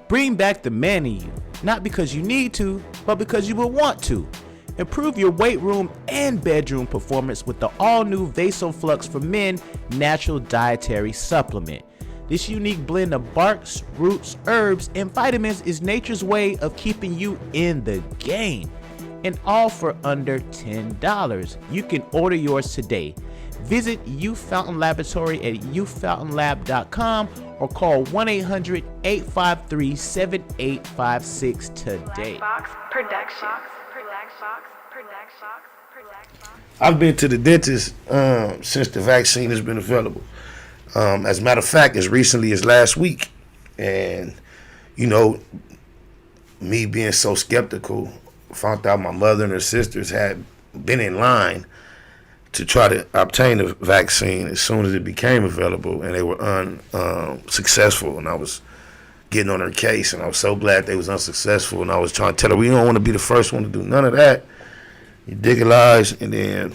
Bring back the man in you, not because you need to, but because you will want to. Improve your weight room and bedroom performance with the all-new VasoFlux for Men natural dietary supplement. This unique blend of barks, roots, herbs, and vitamins is nature's way of keeping you in the game. And all for under $10. You can order yours today. Visit Youth Fountain Laboratory at youthfountainlab.com or call 1-800-853-7856 today. I've been to the dentist since the vaccine has been available. As a matter of fact, as recently as last week. And, you know, me being so skeptical, found out my mother and her sisters had been in line to try to obtain the vaccine as soon as it became available, and they were unsuccessful. And I was getting on her case, and I was so glad they was unsuccessful. And I was trying to tell her, we don't want to be the first one to do none of that. You dig it, lies. And then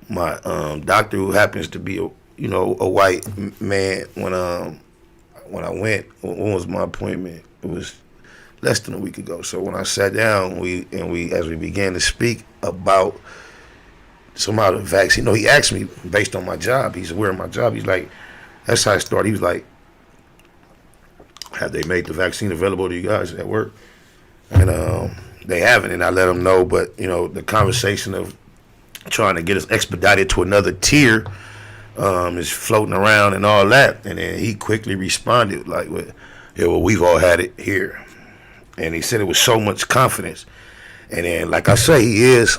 my doctor, who happens to be a white man, when I went, when was my appointment? It was less than a week ago. So when I sat down, as we began to speak about somehow the vaccine, he asked me based on my job. He's aware of my job. He's like, that's how it started. He was like, have they made the vaccine available to you guys at work? And they haven't, and I let them know. But the conversation of trying to get us expedited to another tier is floating around and all that. And then he quickly responded like, well, we've all had it here. And he said it with so much confidence. And then, like I say, he is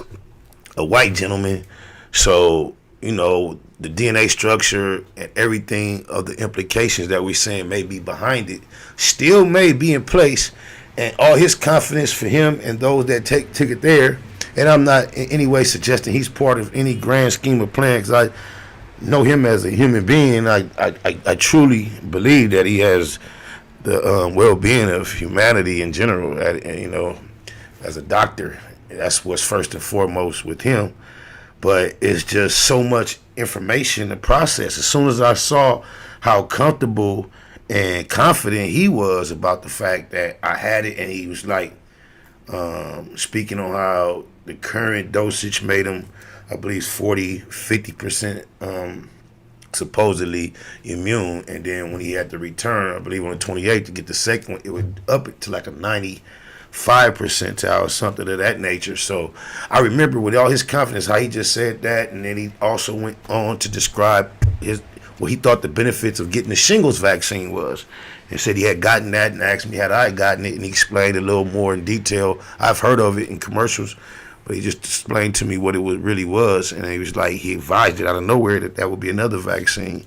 a white gentleman. So, the DNA structure and everything of the implications that we're saying may be behind it still may be in place. And all his confidence for him and those that took it there. And I'm not in any way suggesting he's part of any grand scheme of plan, because I know him as a human being. I truly believe that he has the well-being of humanity in general. As a doctor, that's what's first and foremost with him. But it's just so much information to process. As soon as I saw how comfortable and confident he was about the fact that I had it, and he was like speaking on how the current dosage made him, I believe, 50% supposedly immune. And then when he had to return, I believe on the 28th to get the second one, it would up it to like a 95 percentile or something of that nature. So I remember with all his confidence how he just said that, and then he also went on to describe what he thought the benefits of getting the shingles vaccine was, and said he had gotten that, and asked me had I gotten it, and he explained a little more in detail. I've heard of it in commercials, but he just explained to me what it really was, and he was like, he advised it out of nowhere that would be another vaccine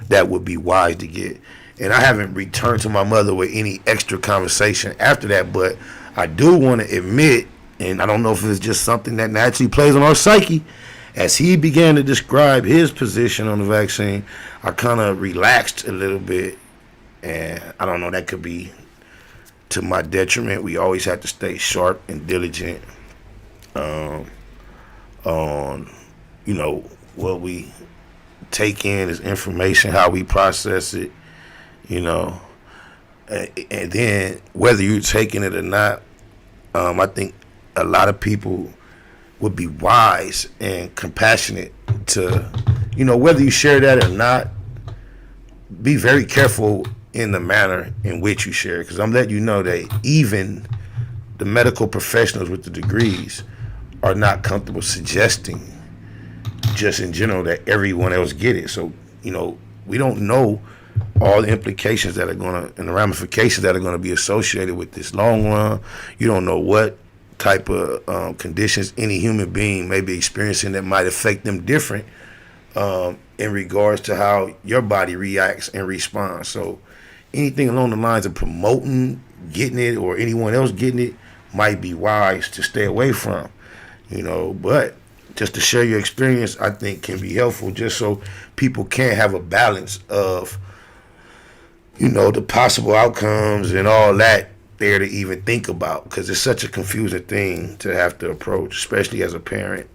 that would be wise to get. And I haven't returned to my mother with any extra conversation after that, but I do want to admit, and I don't know if it's just something that naturally plays on our psyche, as he began to describe his position on the vaccine, I kind of relaxed a little bit, and I don't know, that could be to my detriment. We always have to stay sharp and diligent on what we take in as information, how we process it, and then whether you're taking it or not. I think a lot of people would be wise and compassionate to, whether you share that or not, be very careful in the manner in which you share it. Because I'm letting you know that even the medical professionals with the degrees are not comfortable suggesting just in general that everyone else get it. So, we don't know all the implications that are going to, and the ramifications that are going to be associated with this long run. You don't know what type of conditions any human being may be experiencing that might affect them different in regards to how your body reacts and responds. So anything along the lines of promoting getting it or anyone else getting it might be wise to stay away from, but just to share your experience, I think can be helpful, just so people can have a balance of, the possible outcomes and all that there to even think about, because it's such a confusing thing to have to approach, especially as a parent,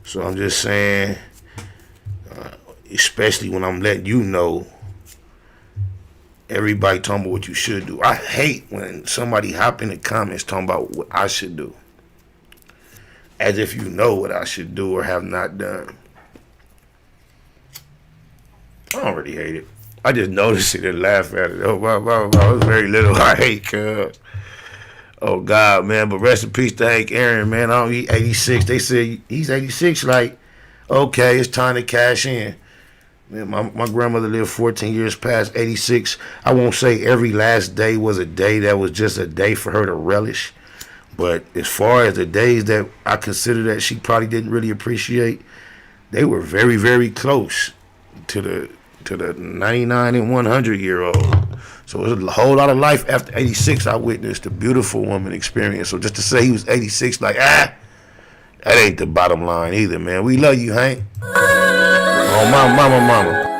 So I'm just saying, especially when I'm letting you know everybody talking about what you should do. I hate when somebody hop in the comments talking about what I should do, as if you know what I should do or have not done. I don't really hate it. I just notice it and laugh at it. Oh, wow. It's very little I hate, cuz. Oh, God, man. But rest in peace to Hank Aaron, man. He's 86. They said he's 86. Like, okay, it's time to cash in. Man, my grandmother lived 14 years past 86. I won't say every last day was a day that was just a day for her to relish. But as far as the days that I consider that she probably didn't really appreciate, they were very, very close to the 99 and 100-year-old. So it was a whole lot of life after 86. I witnessed a beautiful woman experience. So just to say he was 86, like, that ain't the bottom line either, man. We love you, Hank. Oh, mama.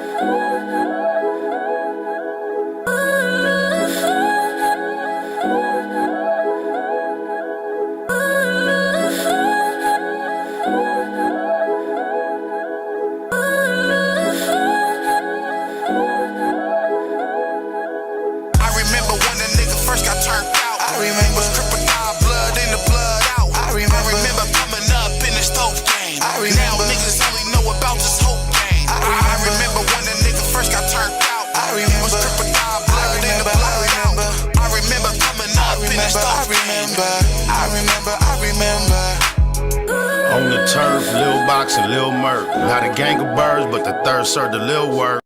On the turf, Lil Box and Lil Merc. Not a gang of birds, but the third served the Lil work.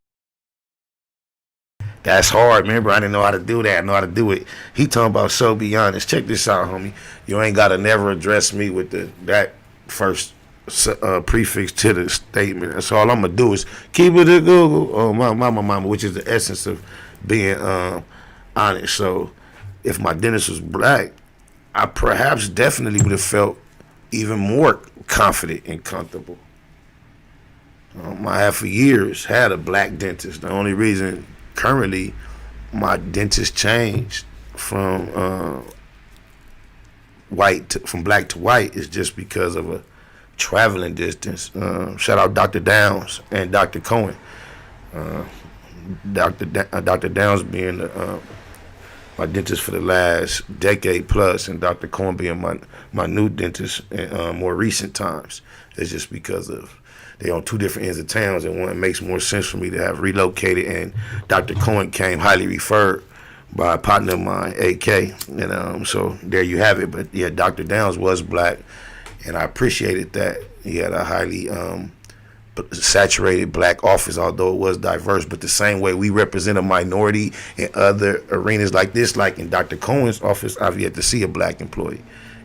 That's hard, remember? I didn't know how to do that. I know how to do it. He talking about so be honest. Check this out, homie. You ain't gotta never address me with that first prefix to the statement. That's all I'm gonna do is keep it at Google. Oh, mama, which is the essence of being honest. So if my dentist was black, I perhaps definitely would have felt even more confident and comfortable. I have for years had a black dentist. The only reason currently my dentist changed from from black to white is just because of a traveling distance. Shout out Dr. Downs and Dr. Cohen. Dr. Downs being my dentist for the last decade plus, and Dr. Cohen being my new dentist in more recent times. It's just because of they're on two different ends of towns, and one makes more sense for me to have relocated. And Dr. Cohen came highly referred by a partner of mine, AK, and so there you have it. But yeah, Dr. Downs was black, and I appreciated that. He had a highly saturated black office, although it was diverse. But the same way we represent a minority in other arenas like this, like in Dr. Cohen's office, I've yet to see a black employee.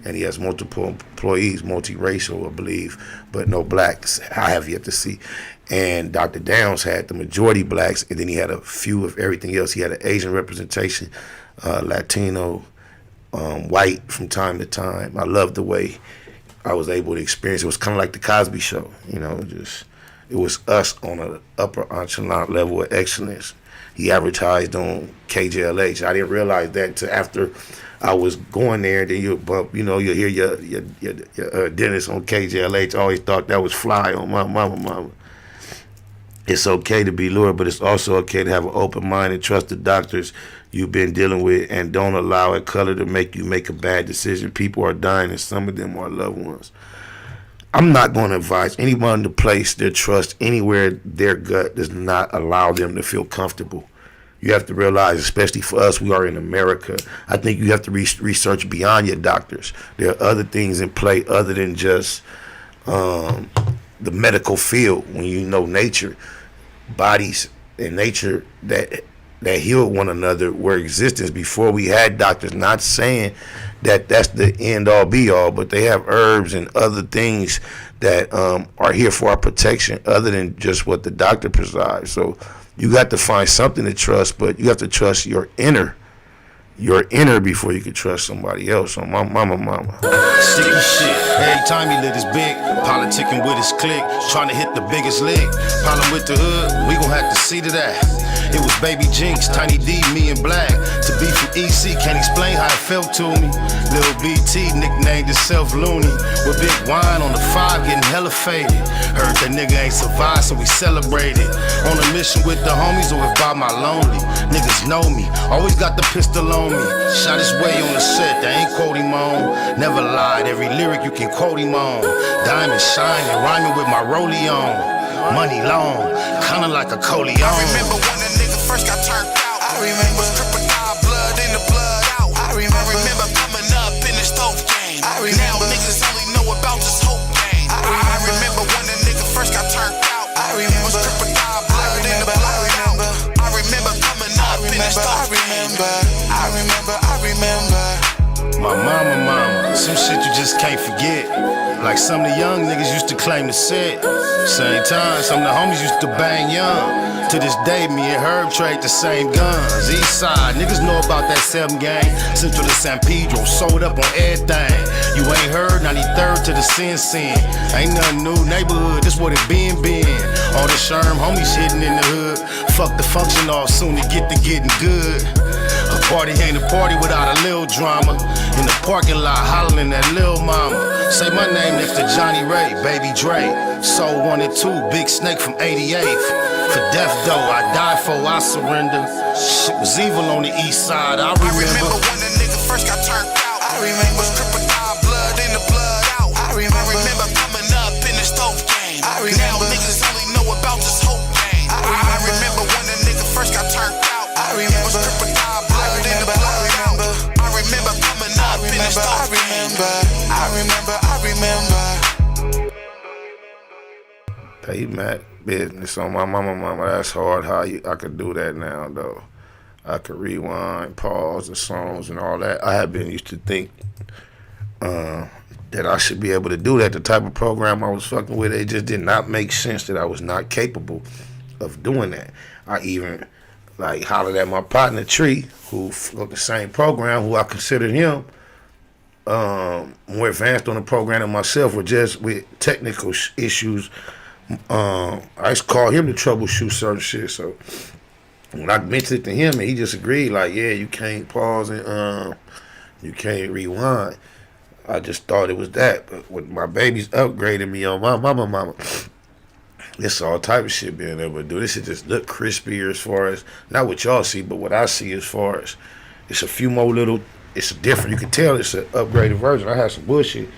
And he has multiple employees, multiracial, I believe, but no blacks I have yet to see. And Dr. Downs had the majority blacks, and then he had a few of everything else. He had an Asian representation, Latino, white from time to time. I loved the way I was able to experience it. It was kind of like the Cosby Show, it was us on an upper echelon level of excellence. He advertised on KJLH. I didn't realize that until after I was going there. Then you'll bump, you'll hear your dentist on KJLH. I always thought that was fly on my mama. It's okay to be lured, but it's also okay to have an open mind and trust the doctors you've been dealing with, and don't allow a color to make you make a bad decision. People are dying, and some of them are loved ones. I'm not going to advise anyone to place their trust anywhere their gut does not allow them to feel comfortable. You have to realize, especially for us, we are in America. I think you have to research beyond your doctors. There are other things in play other than just the medical field. When you know nature, bodies and nature that heal one another were existence before we had doctors. Not saying that that's the end all be all, but they have herbs and other things that are here for our protection other than just what the doctor prescribes. So you got to find something to trust, but you have to trust your inner before you can trust somebody else. So my mama. Sticky shit. Every time he lit his big, politicking with his clique, trying to hit the biggest lick. Problem with the hood, we gon' have to see to that. It was Baby Jinx, Tiny D, me and Black. To be from EC, can't explain how it felt to me. Lil BT nicknamed himself Looney. With Big Wine on the 5, getting hella faded. Heard that nigga ain't survived, so we celebrated. On a mission with the homies, or if by my lonely. Niggas know me, always got the pistol on me. Shot his way on the set, they ain't quote him on. Never lied, every lyric you can quote him on. Diamond shining, rhyming with my rollie on. Money long, kinda like a Coleon. I remember when a nigga first got turned out. I remember crocodile blood in the blood out. I remember coming up in the stove game. Now niggas only know about this whole game. I remember when a nigga first got turned out. I remember crocodile blood in the blood out. I remember coming up in the stove game. I remember. My mama, some shit you just can't forget. Like some of the young niggas used to claim to sit. Same time, some of the homies used to bang young. To this day, me and Herb trade the same guns. East side, niggas know about that 7 gang. Central to San Pedro, sold up on everything. You ain't heard, 93rd to the Sin. Ain't nothing new, neighborhood, this what it been. All the Sherm homies hitting in the hood. Fuck the function off soon to get to getting good. A party ain't a party without a little drama. In the parking lot, hollering at Lil Mama. Say my name next to Johnny Ray, Baby Dre. Soul 1 and 2, Big Snake from 88th. For death though, I die for I surrender. Shit was evil on the east side, I remember when a nigga first got turned out. I remember crocodile blood in the blood out. I remember coming up in the stove game. Now niggas only know about this whole game. I remember when a nigga first got turned out. I remember crocodile blood in the blood out. I remember coming up in the stove game. I remember. Hey, Matt, business on my mama, that's hard how I could do that now, though. I could rewind, pause the songs and all that. I have been used to think that I should be able to do that. The type of program I was fucking with, it just did not make sense that I was not capable of doing that. I even, like, hollered at my partner, Tree, who wrote the same program, who I considered him more advanced on the program than myself, with technical issues. I used to call him to troubleshoot certain shit. So when I mentioned it to him, and he just agreed, like, yeah, you can't pause and you can't rewind. I just thought it was that. But when my baby's upgrading me on my mama, it's all type of shit being able to do. This shit just look crispier as far as, not what y'all see, but what I see as far as, it's a few more little, it's different. You can tell it's an upgraded version. I had some bullshit.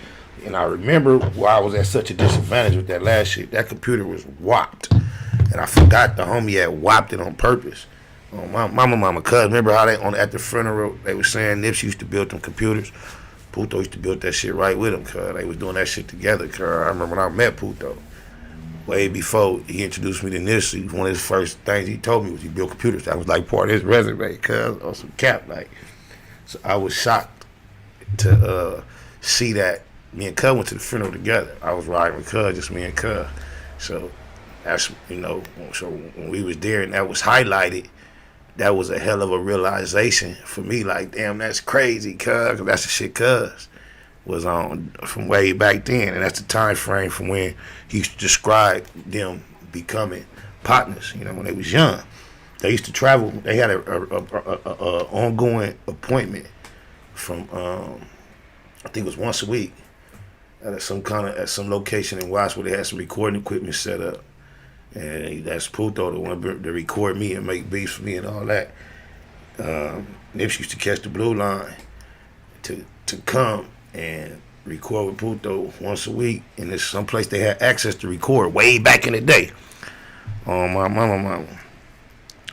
And I remember why I was at such a disadvantage with that last shit. That computer was whopped. And I forgot the homie had whopped it on purpose. My mama, cuz, remember how they, at the funeral, they were saying Nipsey used to build them computers? Puto used to build that shit right with him, cuz. They was doing that shit together, cuz. I remember when I met Puto, way before he introduced me to Nipsey, one of his first things he told me was he built computers. That was like part of his resume, cuz, on some cap, like. So I was shocked to see that. Me and Cuz went to the funeral together. I was riding with Cuz, just me and Cuz. So that's, so when we was there and that was highlighted, that was a hell of a realization for me. Like, damn, that's crazy, Cuz. That's the shit Cuz was on from way back then. And that's the time frame from when he used to describe them becoming partners, when they was young. They used to travel. They had a ongoing appointment from, I think it was once a week. At some location in Watts where they had some recording equipment set up, and that's Puto, the one to record me and make beats for me and all that. Nipsey used to catch the blue line to come and record with Puto once a week, and it's someplace they had access to record way back in the day. My mama.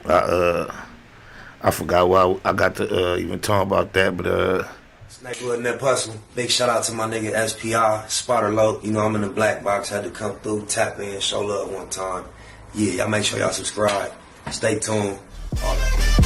I forgot why I got to even talk about that, but Snakewood Nip Hustle. Big shout out to my nigga SPI, Spotter Low. I'm in the black box, had to come through, tap in, show love one time. Yeah, y'all make sure y'all subscribe. Stay tuned. All that.